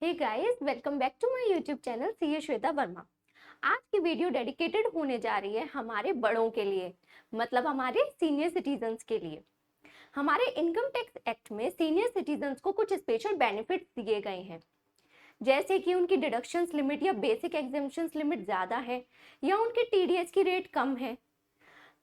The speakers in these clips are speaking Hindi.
Hey guys, welcome back to my YouTube channel CA Shweta Verma. आज की वीडियो डेडिकेटेड होने जा रही है हमारे बड़ों के लिए, मतलब हमारे सीनियर सिटीजन्स के लिए। हमारे इनकम टैक्स एक्ट में सीनियर सिटीजन्स को कुछ स्पेशल बेनिफिट्स दिए गए हैं, जैसे कि उनकी डिडक्शंस लिमिट या बेसिक एग्जेम्पशंस लिमिट ज़्यादा है या उनके टीडीएस की रेट कम है।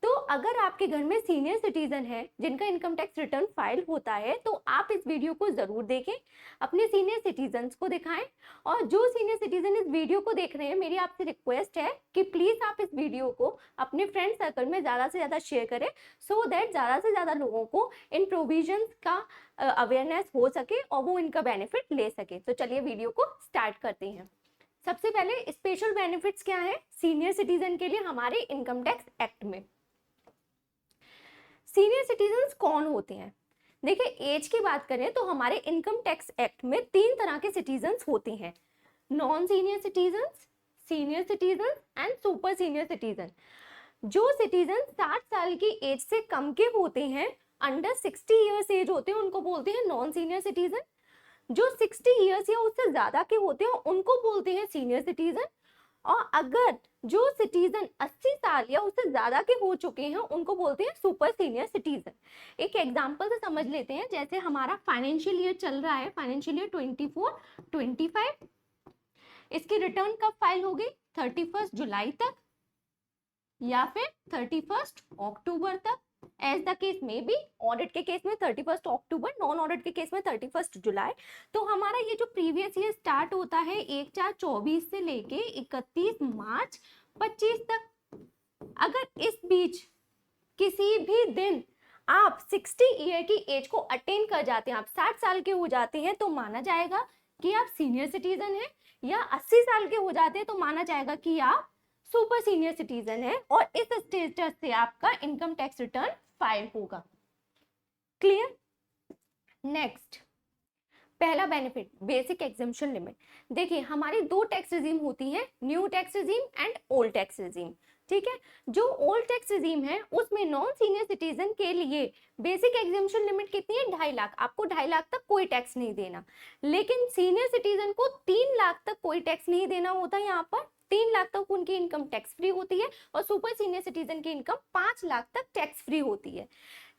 तो अगर आपके घर में सीनियर सिटीजन है जिनका इनकम टैक्स रिटर्न फाइल होता है, तो आप इस वीडियो को जरूर देखें, अपने सीनियर सिटीजन्स को दिखाएं। और जो सीनियर सिटीजन इस वीडियो को देख रहे हैं, मेरी आपसे रिक्वेस्ट है कि प्लीज आप इस वीडियो को अपने फ्रेंड सर्कल में ज्यादा से ज्यादा शेयर करें, सो दैट ज्यादा से ज्यादा लोगों को इन प्रोविजंस का अवेयरनेस हो सके और वो इनका बेनिफिट ले सके। तो चलिए वीडियो को स्टार्ट करते हैं। सबसे पहले स्पेशल बेनिफिट्स क्या है सीनियर सिटीजन के लिए हमारे इनकम टैक्स एक्ट में। सीनियर सिटीजन्स कौन होते हैं? देखिए, एज की बात करें तो हमारे इनकम टैक्स एक्ट में 3 तरह के सिटीजन्स होते हैं: non senior citizens, senior citizen and super senior citizen. जो सिटीजन 60 साल की एज से कम के होते हैं, अंडर 60 ईयर्स एज होते हैं, उनको बोलते हैं नॉन सीनियर सिटीजन। जो 60 ईयर्स या उससे ज्यादा के होते हैं उनको बोलते हैं सीनियर सिटीजन। और अगर जो सिटीजन 80 साल या उससे ज्यादा के हो चुके हैं उनको बोलते हैं सुपर सीनियर सिटीजन। एक एग्जांपल से समझ लेते हैं, जैसे हमारा फाइनेंशियल ईयर चल रहा है, फाइनेंशियल ईयर 24-25, इसकी रिटर्न कब फाइल होगी? 31 जुलाई तक या फिर 31 अक्टूबर तक, एज द केस में भी। ऑडिट के केस में 31 अक्टूबर, नॉन ऑडिट के केस में 31 जुलाई। तो हमारा ये जो प्रीवियस ईयर स्टार्ट होता है 1/4/24 से लेके 31 मार्च 25 तक। अगर इस बीच किसी भी दिन आप 60 ईयर की एज को अटेन कर जाते हैं, आप 60 साल के हो जाते हैं, तो माना जाएगा कि आप सीनियर सिटीजन हैं, या 80 साल के हो जाते हैं तो माना जाएगा कि आप सुपर सीनियर सिटीजन है, और इस स्टेटस से आपका इनकम टैक्स रिटर्न फाइल होगा। क्लियर? नेक्स्ट, पहला बेनिफिट बेसिक एग्जेम्पशन लिमिट। देखिए, हमारी 2 टैक्स रिजीम होती है, new tax regime and old tax regime. ठीक है, जो ओल्ड टैक्स रिजीम है उसमें नॉन सीनियर सिटीजन के लिए बेसिक एग्जेम्पशन लिमिट कितनी है? 2.5 लाख। आपको 2.5 लाख तक कोई टैक्स नहीं देना, लेकिन सीनियर सिटीजन को 3 लाख तक कोई टैक्स नहीं देना होता। यहाँ पर 3 लाख तक उनकी इनकम टैक्स फ्री होती है, और सुपर सीनियर सिटीजन की इनकम 5 लाख तक टैक्स फ्री होती है।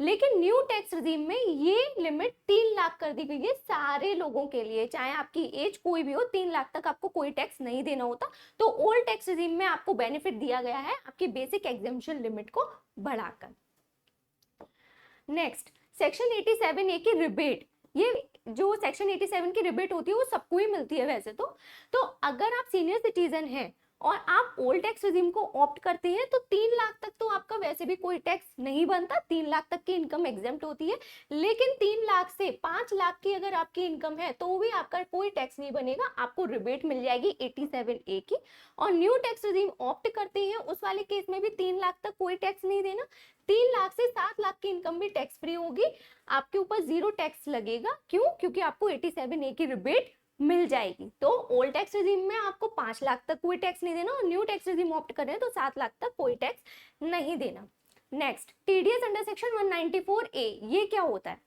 लेकिन न्यू टैक्स रिजीम में ये लिमिट 3 लाख कर दी गई है सारे लोगों के लिए, चाहे आपकी एज कोई भी हो, 3 लाख तक आपको कोई टैक्स नहीं देना होता। तो ओल्ड टैक्स रिजीम में आपको बेनिफिट दिया गया है आपकी बेसिक एग्जेम्पशन लिमिट को बढ़ाकर। नेक्स्ट, सेक्शन 87A की रिबेट। ये जो सेक्शन 87 की रिबेट होती है वो सबको ही मिलती है वैसे तो अगर आप सीनियर सिटीजन हैं और आप ओल्ड टैक्स रिजीम को ऑप्ट करते हैं तो 3 लाख तक तो आपका वैसे भी कोई टैक्स नहीं बनता, 3 लाख तक की इनकम एग्जेम्प्ट होती है। लेकिन 3 लाख से 5 लाख की अगर आपकी इनकम है तो भी आपका कोई टैक्स नहीं बनेगा, आपको रिबेट मिल जाएगी 87A की। और न्यू टैक्स रिजीम ऑप्ट करते हैं उस वाले केस में भी 3 लाख तक कोई टैक्स नहीं देना, 3 लाख से 7 लाख की इनकम भी टैक्स फ्री होगी, आपके ऊपर 0 टैक्स लगेगा। क्यों? क्योंकि आपको 87A की रिबेट मिल जाएगी। तो ओल्ड टैक्स रिजीम में आपको 5 लाख तक कोई टैक्स नहीं देना, और न्यू टैक्स रिजीम ऑप्ट कर रहे हैं तो 7 लाख तक कोई टैक्स नहीं देना। Next, TDS under section 194A। ये क्या होता है?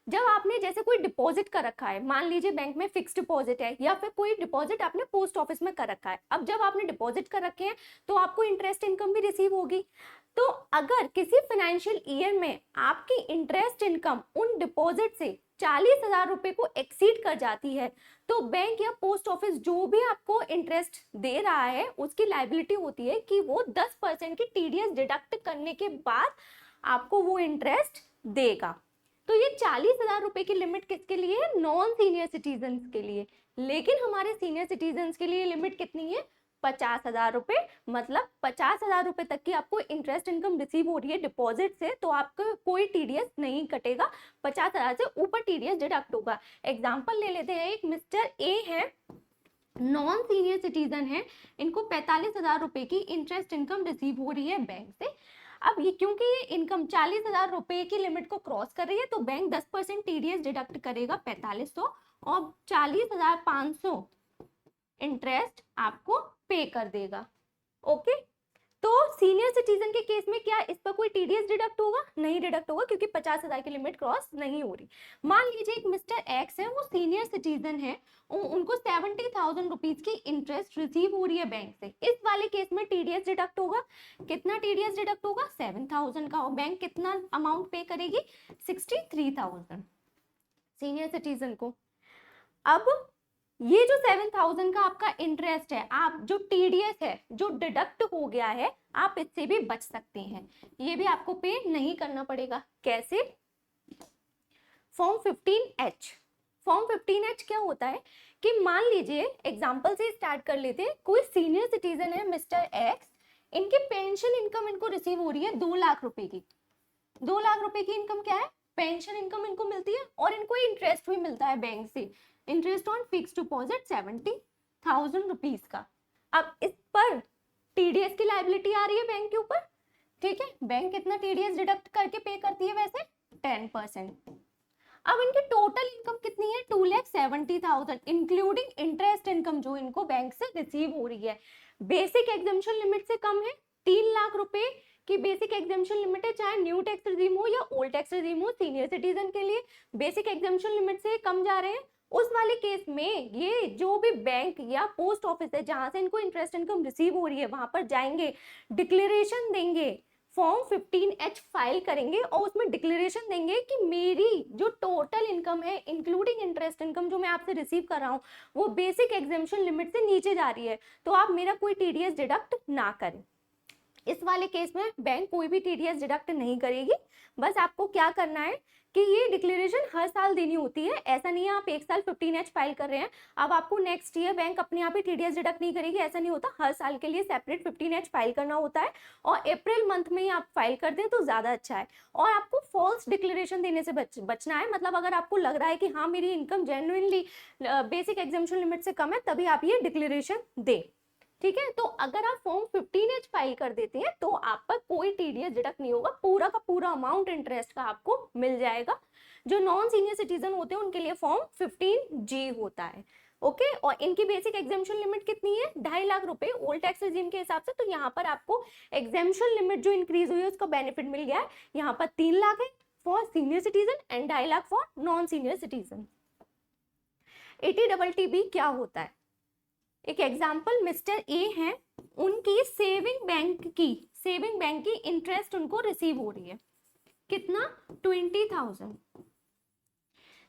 जब आपने जैसे कोई डिपॉजिट कर रखा है, मान लीजिए बैंक में फिक्स डिपॉजिट है, या फिर कोई डिपॉजिट आपने पोस्ट ऑफिस में कर रखा है। अब जब आपने डिपॉजिट कर रखे हैं तो आपको इंटरेस्ट इनकम भी रिसीव होगी। तो अगर किसी फाइनेंशियल ईयर में आपकी इंटरेस्ट इनकम उन डिपॉजिट से 40,000 रुपए को एक्सीड कर जाती है, तो बैंक या पोस्ट ऑफिस जो भी आपको इंटरेस्ट दे रहा है उसकी लायबिलिटी होती है कि वो 10% की टीडीएस डिडक्ट करने के बाद आपको वो इंटरेस्ट देगा। तो ये 40,000 रुपए की लिमिट किसके लिए है? नॉन सीनियर सिटीजन के लिए। लेकिन हमारे सीनियर सिटीजन के लिए लिमिट कितनी है? 50,000 रुपए। मतलब 50,000 रुपए तक की आपको इंटरेस्ट इनकम रिसीव हो रही है डिपॉजिट से, तो आपको कोई टीडीएस नहीं कटेगा, 50,000 से ऊपर टीडीएस डिडक्ट होगा। एग्जाम्पल ले लेते हैं, एक मिस्टर ए है, नॉन सीनियर सिटीजन है, इनको 45,000 रुपए की इंटरेस्ट इनकम रिसीव हो रही है बैंक से। अब ये क्योंकि ये इनकम 40,000 रुपए की लिमिट को क्रॉस कर रही है, तो बैंक 10% टीडीएस डिडक्ट करेगा 4500, और 40,500 इंटरेस्ट आपको पे कर देगा। ओके, तो सीनियर सिटीजन के केस में क्या इस पर कोई टीडीएस डिडक्ट होगा? नहीं डिडक्ट होगा, क्योंकि 50,000 की लिमिट क्रॉस नहीं हो रही। मान लीजिए एक मिस्टर एक्स है, वो सीनियर सिटीजन है, उनको 70,000 रुपीज की इंटरेस्ट रिसीव हो रही है बैंक से। इस वाले केस में टीडीएस डिडक्ट होगा। कितना टीडीएस डिडक्ट होगा? 7,000 का। और बैंक कितना अमाउंट पे करेगी? 63,000 सीनियर सिटीजन को। अब ये जो 7,000 का आपका इंटरेस्ट है, आप जो टीडीएस है जो डिडक्ट हो गया है, आप इससे भी बच सकते हैं। ये भी आपको पे नहीं करना पड़ेगा। कैसे? Form 15H। फॉर्म 15H क्या होता है कि मान लीजिए एग्जांपल से स्टार्ट कर लेते हैं। कोई सीनियर सिटीजन है मिस्टर एक्स, इनकी पेंशन इनकम इनको रिसीव हो रही है 2 लाख रुपए की। 2 लाख रुपए की इनकम क्या है? पेंशन इनकम इनको मिलती है, और इनको इंटरेस्ट भी मिलता है बैंक से, interest on fix deposit 70,000 rupees का। अब इस पर टीडीएस की लायबिलिटी आ रही है बैंक के ऊपर, ठीक है। बैंक कितना टीडीएस डिडक्ट करके पे करती है? वैसे 10%। अब इनकी टोटल इनकम कितनी है? 2,70,000 इंक्लूडिंग इंटरेस्ट इनकम जो इनको बैंक से रिसीव हो रही है। बेसिक एग्जम्पशन लिमिट से कम है। 3 लाख रुपए की बेसिक एग्जम्पशन लिमिट है, चाहे न्यू टैक्स रिजीम हो या ओल्ड टैक्स रिजीम हो। सीनियर सिटीजन के लिए बेसिक एग्जम्पशन लिमिट से कम जा रहे हैं। उस वाले केस में ये जो भी बैंक या पोस्ट ऑफिस है जहां से इनको इंटरेस्ट इनकम रिसीव हो रही है, वहां पर जाएंगे, डिक्लेरेशन देंगे, फॉर्म 15H फाइल करेंगे और उसमें डिक्लेरेशन देंगे कि मेरी जो टोटल इनकम है इंक्लूडिंग इंटरेस्ट इनकम जो मैं आपसे रिसीव कर रहा हूँ वो बेसिक एग्जम्पशन लिमिट से नीचे जा रही है, तो आप मेरा कोई टीडीएस डिडक्ट ना करें। इस वाले केस में बैंक कोई भी टीडीएस डिडक्ट नहीं करेगी। बस आपको क्या करना है कि ये डिक्लेरेशन हर साल देनी होती है। ऐसा नहीं है आप एक साल 15H फाइल कर रहे हैं, अब आपको नेक्स्ट ईयर बैंक अपने आप ही टीडीएस डिडक्ट नहीं करेगी, ऐसा नहीं होता। हर साल के लिए सेपरेट 15H फाइल करना होता है, और अप्रैल मंथ में ही आप फाइल कर दें तो ज्यादा अच्छा है। और आपको फॉल्स डिक्लेरेशन देने से बचना है। मतलब अगर आपको लग रहा है कि हाँ मेरी income genuinely basic exemption limit से कम है, तभी आप ये डिक्लेरेशन दें, ठीक है। तो अगर आप फॉर्म 15H फाइल कर देते हैं तो आप पर कोई टीडीएस डिडक्ट नहीं होगा, पूरा का पूरा अमाउंट इंटरेस्ट का आपको मिल जाएगा। जो नॉन सीनियर सिटीजन होते हैं उनके लिए फॉर्म 15G होता है, ओके। और इनकी बेसिक एग्जाम्पशन लिमिट कितनी है? 2.5 लाख रुपए ओल्ड टैक्स रिजीम के हिसाब से। तो यहाँ पर आपको एग्जाम्पशन लिमिट जो इंक्रीज हुई है उसका बेनिफिट मिल गया है। यहाँ पर 3 लाख है for senior citizen and 2.5 lakh for non senior citizen. 80TTB क्या होता है? एक एग्जाम्पल, मिस्टर ए हैं, उनकी सेविंग बैंक की इंटरेस्ट उनको रिसीव हो रही है। कितना? 20,000।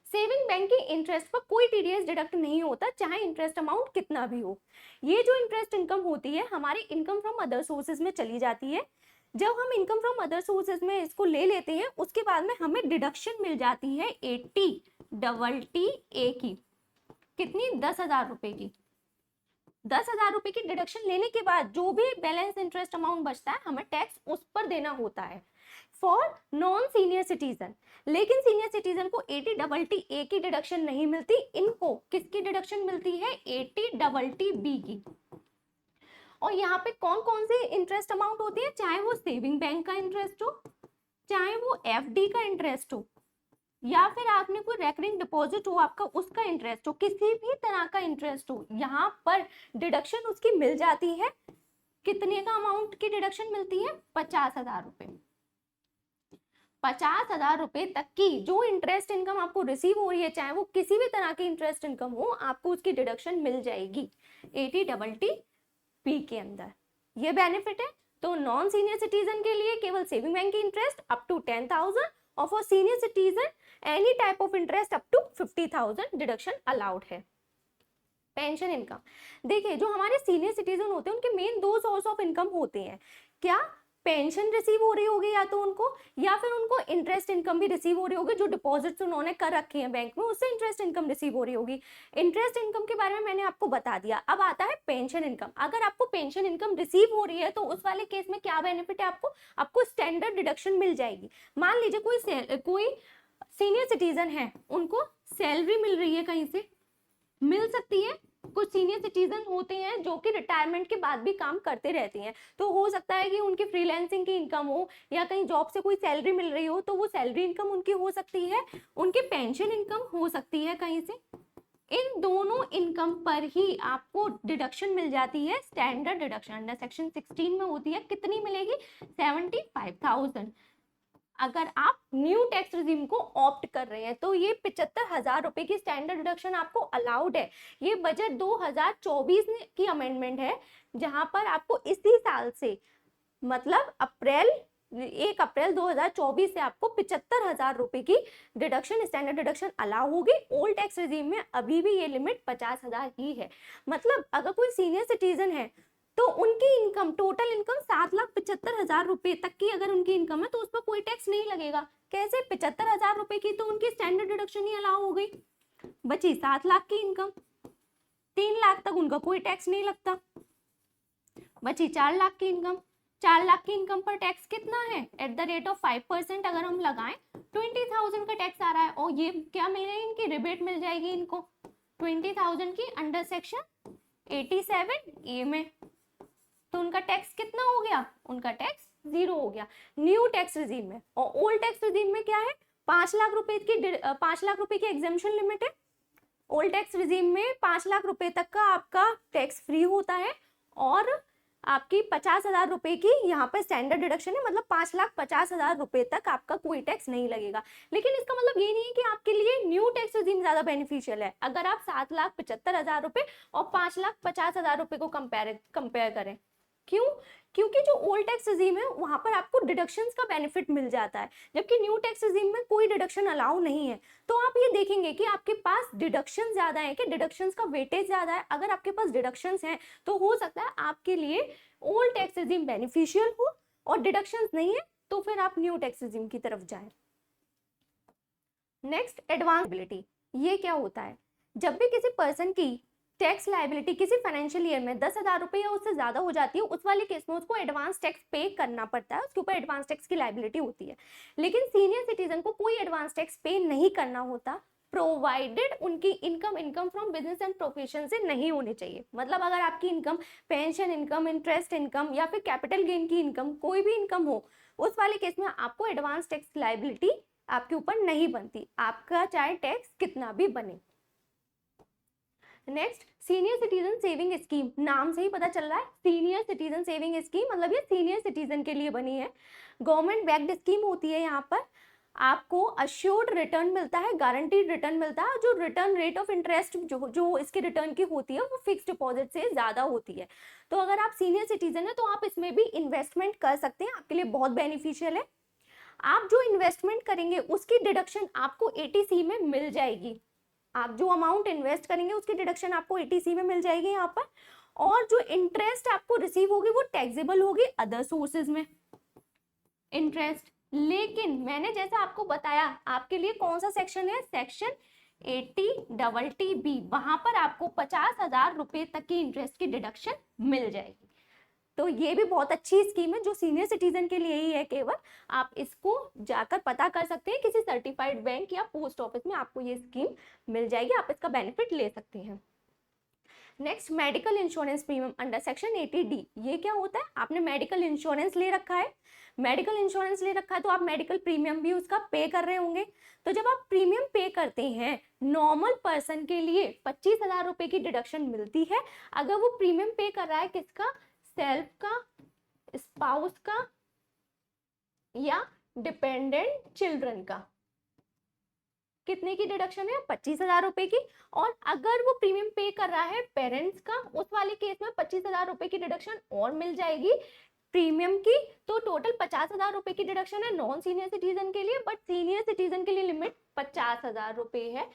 सेविंग बैंक की इंटरेस्ट पर कोई टीडीएस डिडक्ट नहीं होता, चाहे इंटरेस्ट अमाउंट कितना भी हो। ये जो इंटरेस्ट इनकम होती है हमारी इनकम फ्रॉम अदर सोर्सेज में चली जाती है। जब हम इनकम फ्रॉम अदर सोर्सेज में इसको ले लेते हैं उसके बाद में हमें डिडक्शन मिल जाती है 80TTA की। कितनी? 10,000 रुपए की। 10,000 रुपए की डिडक्शन लेने के बाद जो भी बैलेंस इंटरेस्ट अमाउंट बचता है हमें टैक्स उस पर देना होता है फॉर नॉन सीनियर सिटीजन। लेकिन सीनियर सिटीजन को 80TTA की डिडक्शन नहीं मिलती, इनको किसकी डिडक्शन मिलती है? 80TTB की। और यहाँ पे कौन कौन से इंटरेस्ट अमाउंट होते हैं? चाहे वो सेविंग बैंक का इंटरेस्ट हो, चाहे वो FD का इंटरेस्ट हो, या फिर आपने कोई रेकरिंग डिपॉजिट हो आपका उसका इंटरेस्ट हो, किसी भी तरह का इंटरेस्ट हो, यहाँ पर डिडक्शन उसकी मिल जाती है। कितने का अमाउंट की डिडक्शन मिलती है? 50,000 रुपए। 50,000 रुपए तक की जो इंटरेस्ट इनकम आपको रिसीव हो रही है, चाहे वो किसी भी तरह की इंटरेस्ट इनकम हो, आपको उसकी डिडक्शन मिल जाएगी 80TTB के अंदर। ये बेनिफिट है। तो नॉन सीनियर सिटीजन के लिए केवल सेविंग बैंक की इंटरेस्ट अप टू 10,000, और for senior citizen any type of interest up to 50,000 deduction allowed है। पेंशन इनकम, देखिए जो हमारे सीनियर सिटीजन होते हैं उनके मेन 2 सोर्स ऑफ इनकम होते हैं। क्या? पेंशन रिसीव हो रही होगी या तो उनको, या फिर उनको इंटरेस्ट इनकम भी रिसीव हो रही होगी, जो डिपॉजिट्स उन्होंने कर रखे हैं बैंक में उससे इंटरेस्ट इनकम रिसीव हो रही होगी। इंटरेस्ट इनकम के बारे में मैंने आपको बता दिया। अब आता है पेंशन इनकम। अगर आपको पेंशन इनकम रिसीव हो रही है तो उस वाले केस में क्या बेनिफिट है? आपको स्टैंडर्ड डिडक्शन मिल जाएगी। मान लीजिए कोई सीनियर सिटीजन है, उनको सैलरी मिल रही है, कहीं से मिल सकती है। कुछ सीनियर सिटीजन होते हैं जो कि रिटायरमेंट के बाद भी काम करते रहते हैं, तो हो सकता है कि उनकी फ्रीलांसिंग की इनकम हो या कहीं जॉब से कोई सैलरी मिल रही हो, तो वो सैलरी इनकम उनकी हो सकती है। उनकी पेंशन इनकम हो सकती है कहीं से, इन दोनों इनकम पर ही आपको डिडक्शन मिल जाती है, स्टैंडर्ड डिडक्शन अंडर सेक्शन 16 में होती है। कितनी मिलेगी? 75,000। अगर आप न्यू टैक्स रिजीम को ऑप्ट कर रहे हैं तो ये 75,000 रुपए की स्टैंडर्ड डिडक्शन आपको अलाउड है। ये बजट 2024 की अमेंडमेंट है, जहां पर आपको इसी साल से मतलब 1 अप्रैल 2024 से आपको 75,000 रुपए की डिडक्शन, स्टैंडर्ड डिडक्शन अलाउ होगी। ओल्ड टैक्स रिजीम में अभी भी ये लिमिट 50,000 ही है। मतलब अगर कोई सीनियर सिटीजन है तो उनकी इनकम, टोटल इनकम 7,75,000 रुपए तक की अगर उनकी इनकम है तो उस पर कोई टैक्स नहीं लगेगा। कैसे? 75,000 रुपए की तो उनकी स्टैंडर्ड डिडक्शन ही अलाउ हो गई, बची 7 लाख की इनकम, 3 लाख तक उनका कोई टैक्स नहीं लगता, बची 4 लाख की इनकम। 4 लाख की इनकम पर टैक्स कितना है? एट द रेट ऑफ 5% अगर हम लगाएं 20,000 का टैक्स आ रहा है। और ये क्या मिल रही है? इनकी रिबेट मिल जाएगी इनको 20,000 की अंडर सेक्शन 87A में। तो उनका टैक्स कितना हो गया? उनका टैक्स 0 हो गया न्यू टैक्स रिजीम में। और ओल्ड टैक्स रिजीम में क्या है? 5 लाख रुपए की एग्जेम्पशन लिमिट है। ओल्ड टैक्स रिजीम में 5 लाख रुपए तक का आपका टैक्स फ्री होता है और आपकी 50,000 रुपए की यहाँ पे स्टैंडर्ड डिडक्शन है, मतलब 5,50,000 रुपए तक आपका कोई टैक्स नहीं लगेगा। लेकिन इसका मतलब ये नहीं है कि आपके लिए न्यू टैक्स रिजीम ज्यादा बेनिफिशियल है। अगर आप 7,75,000 रुपए और 5,50,000 रुपए को कंपेयर करें, क्यों? क्योंकि जो ओल्ड टैक्स रिजीम है वहां पर आपको डिडक्शंस का बेनिफिट मिल जाता है, जबकि न्यू टैक्स रिजीम में कोई डिडक्शन अलाउ नहीं है। तो आप ये देखेंगे कि आपके पास डिडक्शन ज्यादा है, कि डिडक्शंस का वेटेज ज्यादा है। अगर आपके पास डिडक्शंस हैं तो हो सकता है आपके लिए ओल्ड टैक्स रिजीम बेनिफिशियल हो, और डिडक्शंस नहीं है तो फिर आप न्यू टैक्स रिजीम की तरफ जाएं। Next, advance liability. ये क्या होता है? जब भी किसी पर्सन की टैक्स लायबिलिटी किसी फाइनेंशियल ईयर में 10,000 रुपए या उससे ज्यादा हो जाती है, उस वाले केस में उसको एडवांस टैक्स पे करना पड़ता है, उसके ऊपर एडवांस टैक्स की लायबिलिटी होती है। लेकिन सीनियर सिटीजन को कोई एडवांस टैक्स पे नहीं करना होता, प्रोवाइडेड उनकी income from business and profession से नहीं होनी चाहिए। मतलब अगर आपकी income pension income, interest income या फिर कैपिटल गेन की इनकम, कोई भी इनकम हो, उस वाले केस में आपको एडवांस टैक्स लायबिलिटी आपके ऊपर नहीं बनती, आपका चाहे टैक्स कितना भी बने। Next, senior citizen saving scheme. नाम से ही पता चल रहा है सीनियर सिटीजन सेविंग स्कीम, मतलब ये सीनियर सिटीजन के लिए बनी है। गवर्नमेंट बैक्ड स्कीम होती है। यहाँ पर आपको अश्योर्ड रिटर्न मिलता है, गारंटीड रिटर्न मिलता है। जो रिटर्न रेट ऑफ इंटरेस्ट जो इसके रिटर्न की होती है वो फिक्स्ड डिपॉजिट से ज्यादा होती है। तो अगर आप सीनियर सिटीजन है तो आप इसमें भी इन्वेस्टमेंट कर सकते हैं, आपके लिए बहुत बेनिफिशियल है। आप जो इन्वेस्टमेंट करेंगे उसकी डिडक्शन आपको ATC में मिल जाएगी। आप जो अमाउंट इन्वेस्ट करेंगे उसकी डिडक्शन आपको ATC में मिल जाएगी यहाँ पर। और जो इंटरेस्ट आपको रिसीव होगी वो टैक्सेबल होगी अदर सोर्सेज में इंटरेस्ट। लेकिन मैंने जैसा आपको बताया आपके लिए कौन सा सेक्शन है? Section 80TTB। वहां पर आपको 50,000 रुपए तक की इंटरेस्ट की डिडक्शन मिल जाएगी। तो ये भी बहुत अच्छी स्कीम है जो सीनियर सिटीजन के लिए ही है केवल। आप इसको जाकर पता कर सकते हैं, किसी सर्टिफाइड बैंक या पोस्ट ऑफिस में आपको ये स्कीम मिल जाएगी, आप इसका बेनिफिट ले सकते हैं। Next, medical insurance premium under section 80D। ये क्या होता है? आपने मेडिकल इंश्योरेंस ले रखा है, मेडिकल इंश्योरेंस ले रखा है तो आप मेडिकल प्रीमियम भी उसका पे कर रहे होंगे। तो जब आप प्रीमियम पे करते हैं, नॉर्मल पर्सन के लिए 25,000 रुपए की डिडक्शन मिलती है अगर वो प्रीमियम पे कर रहा है किसका? सेल्फ का, स्पाउस का या डिपेंडेंट चिल्ड्रन का। कितने की डिडक्शन है? 25,000 रुपए की। और अगर वो प्रीमियम पे कर रहा है पेरेंट्स का, उस वाले केस में 25,000 रुपए की डिडक्शन और मिल जाएगी प्रीमियम की। तो टोटल 50,000 रुपए की डिडक्शन है नॉन सीनियर सिटीजन के लिए, बट सीनियर सिटीजन के लिए लिमिट 50,000 रुपए है।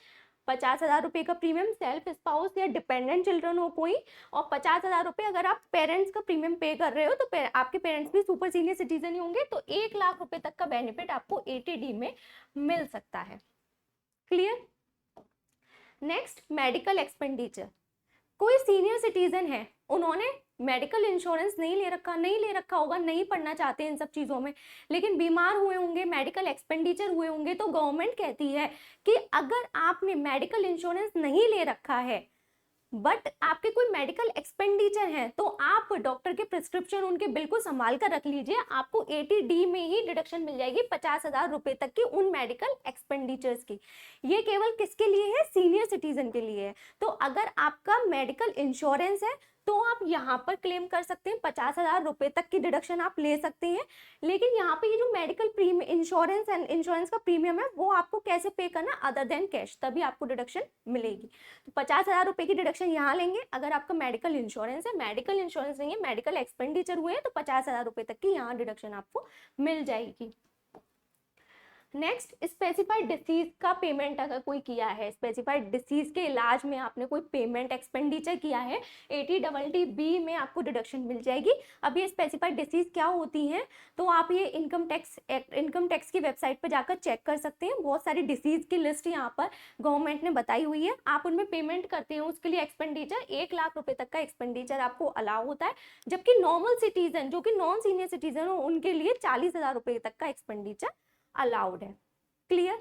50,000 रुपए का प्रीमियम सेल्फ, स्पाउस या डिपेंडेंट चिल्ड्रन हो कोई, और 50,000 रुपए अगर आप पेरेंट्स का प्रीमियम पे कर रहे हो तो आपके पेरेंट्स भी सुपर सीनियर सिटीजन ही होंगे, तो 1 लाख रुपए तक का बेनिफिट आपको ATD में मिल सकता है। क्लियर? Next, medical expenditure. कोई सीनियर सिटीजन है, उन्होंने मेडिकल इंश्योरेंस नहीं ले रखा होगा, नहीं पढ़ना चाहते इन सब चीजों में, लेकिन बीमार हुए होंगे, मेडिकल एक्सपेंडिचर हुए होंगे, तो गवर्नमेंट कहती है कि अगर आपने मेडिकल इंश्योरेंस नहीं ले रखा है बट आपके कोई मेडिकल एक्सपेंडिचर हैं तो आप डॉक्टर के प्रिस्क्रिप्शन उनके बिल्कुल संभाल कर रख लीजिए, आपको 80D में ही डिडक्शन मिल जाएगी 50,000 रुपए तक की उन मेडिकल एक्सपेंडिचर्स की। ये केवल किसके लिए है? सीनियर सिटीजन के लिए है। तो अगर आपका मेडिकल इंश्योरेंस है तो आप यहाँ पर क्लेम कर सकते हैं, 50,000 रुपए तक की डिडक्शन आप ले सकते हैं। लेकिन यहाँ पे ये जो medical premium insurance and insurance का प्रीमियम है वो आपको कैसे पे करना, अदर देन कैश, तभी आपको डिडक्शन मिलेगी। तो 50,000 रुपए की डिडक्शन यहाँ लेंगे अगर आपका मेडिकल इंश्योरेंस है, मेडिकल इंश्योरेंस नहीं है, मेडिकल एक्सपेंडिचर हुए हैं तो 50,000 रुपए तक की यहाँ डिडक्शन आपको मिल जाएगी। नेक्स्ट, स्पेसिफाइड डिसीज का पेमेंट अगर कोई किया है, स्पेसिफाइड डिसीज के इलाज में आपने कोई पेमेंट एक्सपेंडिचर किया है, 80DD में आपको डिडक्शन मिल जाएगी। अब ये स्पेसिफाइड डिसीज क्या होती हैं तो आप ये इनकम टैक्स की वेबसाइट पर जाकर चेक कर सकते हैं। बहुत सारी डिसीज की लिस्ट यहाँ पर गवर्नमेंट ने बताई हुई है, आप उनमें पेमेंट करते हैं, उसके लिए एक्सपेंडिचर 1 लाख रुपए तक का एक्सपेंडिचर आपको अलाउ होता है। जबकि नॉर्मल सिटीजन जो कि नॉन सीनियर सिटीजन हो उनके लिए 40,000 रुपए तक का एक्सपेंडिचर अलाउड है। Clear?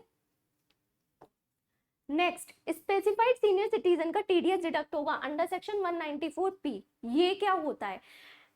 Next, specified senior citizen का टीडीएस डिडक्ट होगा अंडर सेक्शन 194P। ये क्या होता है?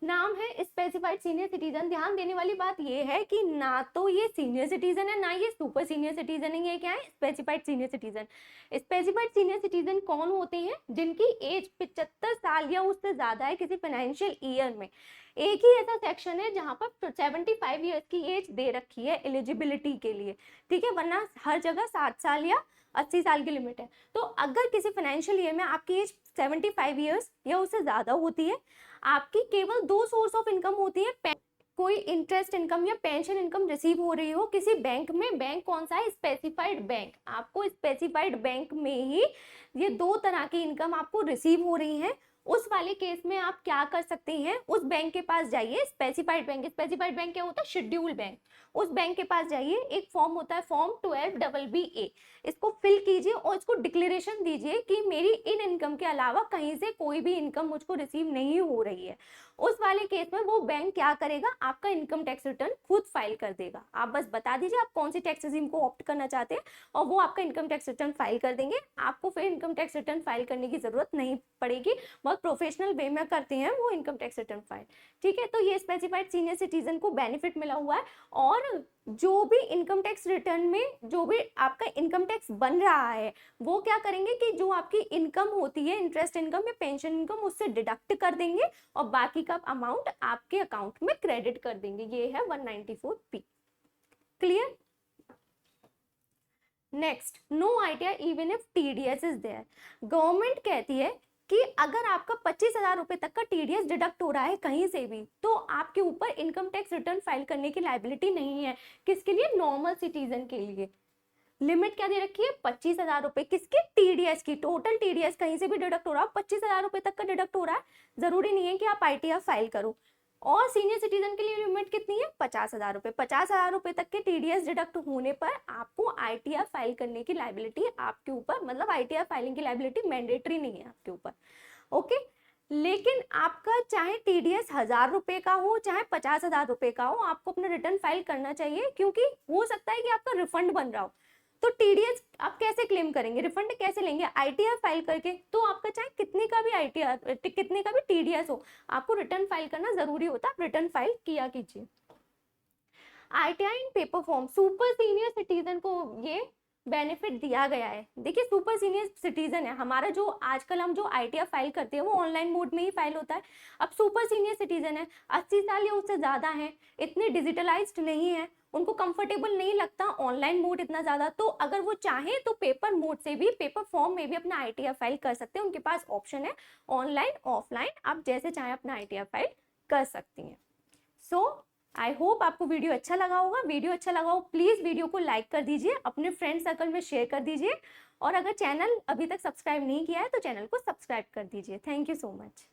नाम है स्पेसिफाइड सीनियर सिटीजन। ध्यान देने वाली बात ये है कि ना तो ये सीनियर सिटीजन है ना ये सुपर सीनियर सिटीजन है, ये क्या है? Specified senior citizen. Specified senior citizen कौन होते हैं? जिनकी एज 75 साल या उससे ज्यादा है किसी फाइनेंशियल ईयर में। एक ही ऐसा सेक्शन है जहां पर 75 ईयर्स की एज दे रखी है एलिजिबिलिटी के लिए, ठीक है, वरना हर जगह 60 साल या 80 साल की लिमिट है। तो अगर किसी फाइनेंशियल ईयर में आपकी एज 75 ईयर्स या उससे ज्यादा होती है, आपकी केवल 2 सोर्स ऑफ इनकम होती है, कोई इंटरेस्ट इनकम या पेंशन इनकम रिसीव हो रही हो किसी बैंक में। बैंक कौन सा है? Specified bank. आपको स्पेसिफाइड बैंक में ही ये 2 तरह की इनकम आपको रिसीव हो रही है। उस वाले केस में आप क्या कर सकते हैं? उस बैंक के पास जाइए, स्पेसिफाइड बैंक। स्पेसिफाइड बैंक क्या होता है? Schedule bank. उस बैंक के पास जाइए, एक फॉर्म होता है फॉर्म 12BBA, इसको फिल कीजिए और इसको डिक्लेरेशन दीजिए कि मेरी इन इनकम के अलावा कहीं से कोई भी इनकम मुझको रिसीव नहीं हो रही है। उस वाले केस में वो बैंक क्या करेगा? आपका इनकम टैक्स रिटर्न खुद फाइल कर देगा। आप बस बता दीजिए आप कौन सी टैक्स स्कीम को ऑप्ट करना चाहते हैं और वो आपका इनकम टैक्स रिटर्न फाइल कर देंगे। आपको फिर इनकम टैक्स रिटर्न फाइल करने की जरूरत नहीं पड़ेगी, बहुत प्रोफेशनल वे में करते हैं वो इनकम टैक्स रिटर्न फाइल, ठीक है। तो ये स्पेसिफाइड सीनियर सिटीजन को बेनिफिट मिला हुआ है। और जो भी इनकम टैक्स रिटर्न में जो भी आपका इनकम टैक्स बन रहा है वो क्या करेंगे कि जो आपकी इनकम होती है, इंटरेस्ट इनकम या पेंशन इनकम, उससे डिडक्ट कर देंगे और बाकी का अमाउंट आपके अकाउंट में क्रेडिट कर देंगे। ये है 194P। Clear? Next, no idea even if TDS is there. Government कहती है कि अगर आपका 25,000 रुपए तक का टीडीएस डिडक्ट हो रहा है कहीं से भी तो आपके ऊपर इनकम टैक्स रिटर्न फाइल करने की लायबिलिटी नहीं है। किसके लिए? नॉर्मल सिटीजन के लिए। लिमिट क्या दे रखी है? 25,000 रुपए। किसकी? टीडीएस की। टोटल टीडीएस कहीं से भी डिडक्ट हो रहा है, 25,000 रुपए तक का डिडक्ट हो रहा है, जरूरी नहीं है कि आप आईटीआर फाइल करो। और सीनियर सिटीजन के लिए लिमिट कितनी है? 50,000 रुपए। 50,000 रुपए तक के टीडीएस डिडक्ट होने पर आपको आईटीआर फाइल करने की लायबिलिटी आपके ऊपर, मतलब आईटीआर फाइलिंग की लायबिलिटी मैंडेटरी नहीं है आपके ऊपर। ओके, लेकिन आपका चाहे टीडीएस 1,000 रुपए का हो चाहे 50,000 रुपए का हो, आपको अपना रिटर्न फाइल करना चाहिए, क्योंकि हो सकता है कि आपका रिफंड बन रहा हो। तो टीडीएस आप कैसे क्लेम करेंगे? रिफंड कैसे लेंगे? आईटीआर फाइल करके। तो आपका चाहे कितने का भी आईटीआर, कितने का भी टीडीएस हो, आपको रिटर्न फाइल करना जरूरी होता है। आप रिटर्न फाइल किया कीजिए। आईटीआर इन paper form, super senior citizen को ये बेनिफिट दिया गया है। देखिए, सुपर सीनियर सिटीजन है हमारा, जो आजकल हम जो आईटीआर फाइल करते हैं वो ऑनलाइन मोड में ही फाइल होता है। अब सुपर सीनियर सिटीजन है, 80 साल या उससे ज्यादा है, इतने डिजिटलाइज्ड नहीं है, उनको कंफर्टेबल नहीं लगता ऑनलाइन मोड इतना ज्यादा, तो अगर वो चाहे तो पेपर मोड से भी, पेपर फॉर्म में भी अपना आईटीआर फाइल कर सकते हैं। उनके पास ऑप्शन है ऑनलाइन ऑफलाइन, आप जैसे चाहे अपना आईटीआर फाइल कर सकती हैं। सो आई होप आपको वीडियो अच्छा लगा होगा। वीडियो अच्छा लगा हो प्लीज वीडियो को लाइक कर दीजिए, अपने फ्रेंड सर्कल में शेयर कर दीजिए, और अगर चैनल अभी तक सब्सक्राइब नहीं किया है तो चैनल को सब्सक्राइब कर दीजिए। Thank you so much.